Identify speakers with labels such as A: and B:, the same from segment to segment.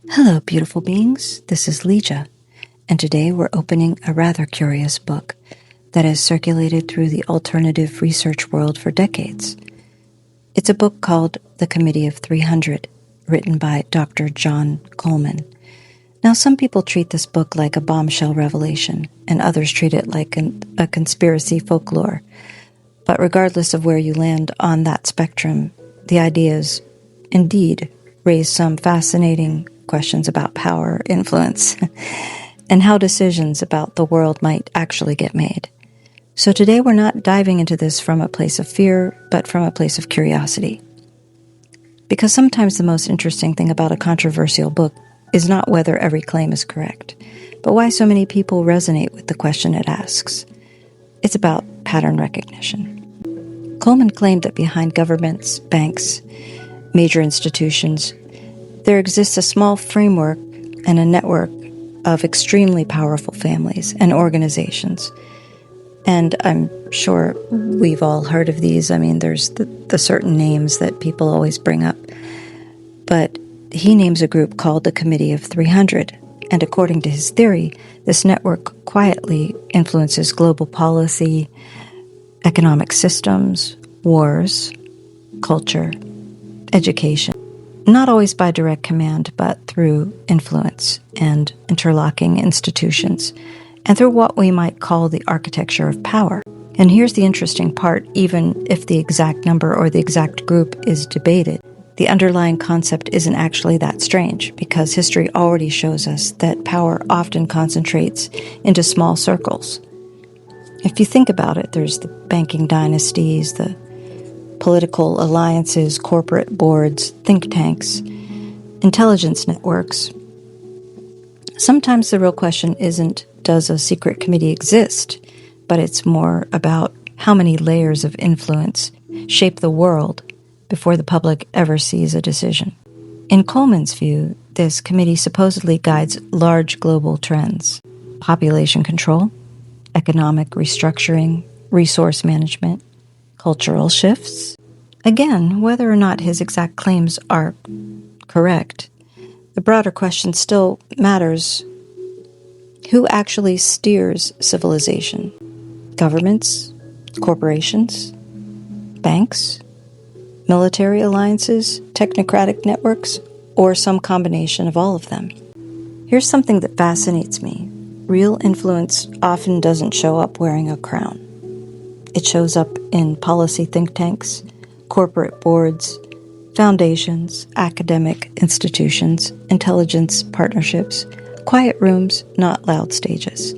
A: Hello, beautiful beings. This is Legia, and today we're opening a rather curious book that has circulated through the alternative research world for decades. It's a book called The Committee of 300, written by Dr. John Coleman. Now, some people treat this book like a bombshell revelation, and others treat it like a conspiracy folklore. But regardless of where you land on that spectrum, the ideas indeed raise some fascinating questions about power, influence, and how decisions about the world might actually get made. So today we're not diving into this from a place of fear, but from a place of curiosity. Because sometimes the most interesting thing about a controversial book is not whether every claim is correct, but why so many people resonate with the question it asks. It's about pattern recognition. Coleman claimed that behind governments, banks, major institutions, there exists a small framework and a network of extremely powerful families and organizations. And I'm sure we've all heard of these. I mean, there's the certain names that people always bring up. But he names a group called the Committee of 300. And according to his theory, this network quietly influences global policy, economic systems, wars, culture, education. Not always by direct command, but through influence and interlocking institutions, and through what we might call the architecture of power. And here's the interesting part: even if the exact number or the exact group is debated, the underlying concept isn't actually that strange, because history already shows us that power often concentrates into small circles. If you think about it, there's the banking dynasties, the political alliances, corporate boards, think tanks, intelligence networks. Sometimes the real question isn't, does a secret committee exist? But it's more about how many layers of influence shape the world before the public ever sees a decision. In Coleman's view, this committee supposedly guides large global trends: population control, economic restructuring, resource management, cultural shifts. Again, whether or not his exact claims are correct, the broader question still matters: who actually steers civilization? Governments, corporations, banks, military alliances, technocratic networks, or some combination of all of them? Here's something that fascinates me. Real influence often doesn't show up wearing a crown. It shows up in policy think tanks, corporate boards, foundations, academic institutions, intelligence partnerships, quiet rooms, not loud stages.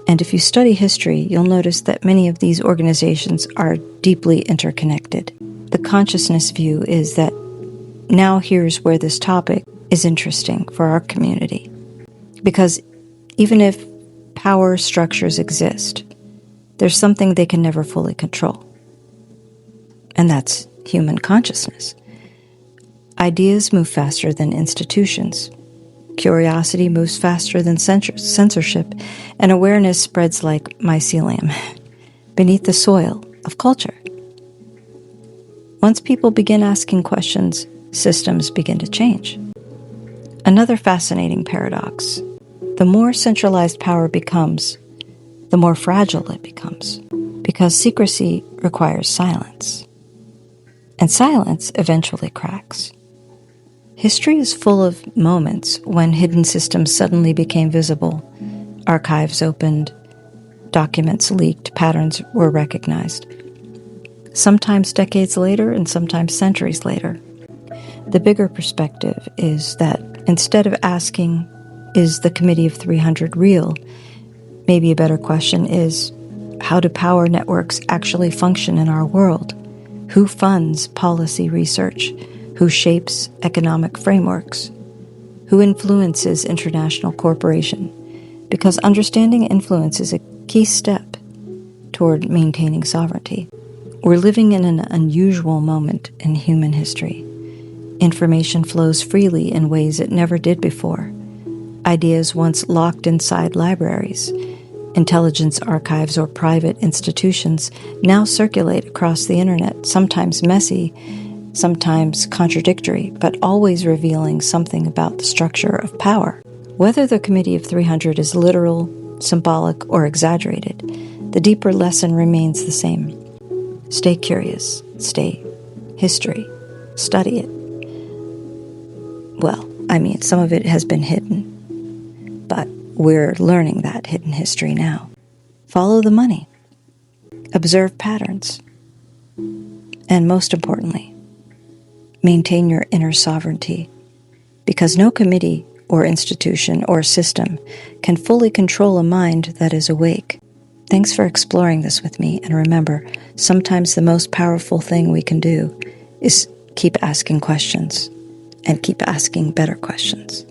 A: And if you study history, you'll notice that many of these organizations are deeply interconnected. The consciousness view is that now here's where this topic is interesting for our community. Because even if power structures exist, there's something they can never fully control. And that's human consciousness. Ideas move faster than institutions. Curiosity moves faster than censorship, and awareness spreads like mycelium beneath the soil of culture. Once people begin asking questions, systems begin to change. Another fascinating paradox: the more centralized power becomes, the more fragile it becomes, because secrecy requires silence. And silence eventually cracks. History is full of moments when hidden systems suddenly became visible. Archives opened, documents leaked, patterns were recognized. Sometimes decades later and sometimes centuries later. The bigger perspective is that instead of asking, is the Committee of 300 real? Maybe a better question is, how do power networks actually function in our world? Who funds policy research? Who shapes economic frameworks? Who influences international cooperation? Because understanding influence is a key step toward maintaining sovereignty. We're living in an unusual moment in human history. Information flows freely in ways it never did before. Ideas once locked inside libraries, intelligence archives, or private institutions now circulate across the internet, sometimes messy, sometimes contradictory, but always revealing something about the structure of power. Whether the Committee of 300 is literal, symbolic, or exaggerated, the deeper lesson remains the same. Stay curious, stay history, study it. Well, some of it has been hidden, but we're learning that hidden history now. Follow the money. Observe patterns. And most importantly, maintain your inner sovereignty, because no committee or institution or system can fully control a mind that is awake. Thanks for exploring this with me, and remember, sometimes the most powerful thing we can do is keep asking questions, and keep asking better questions.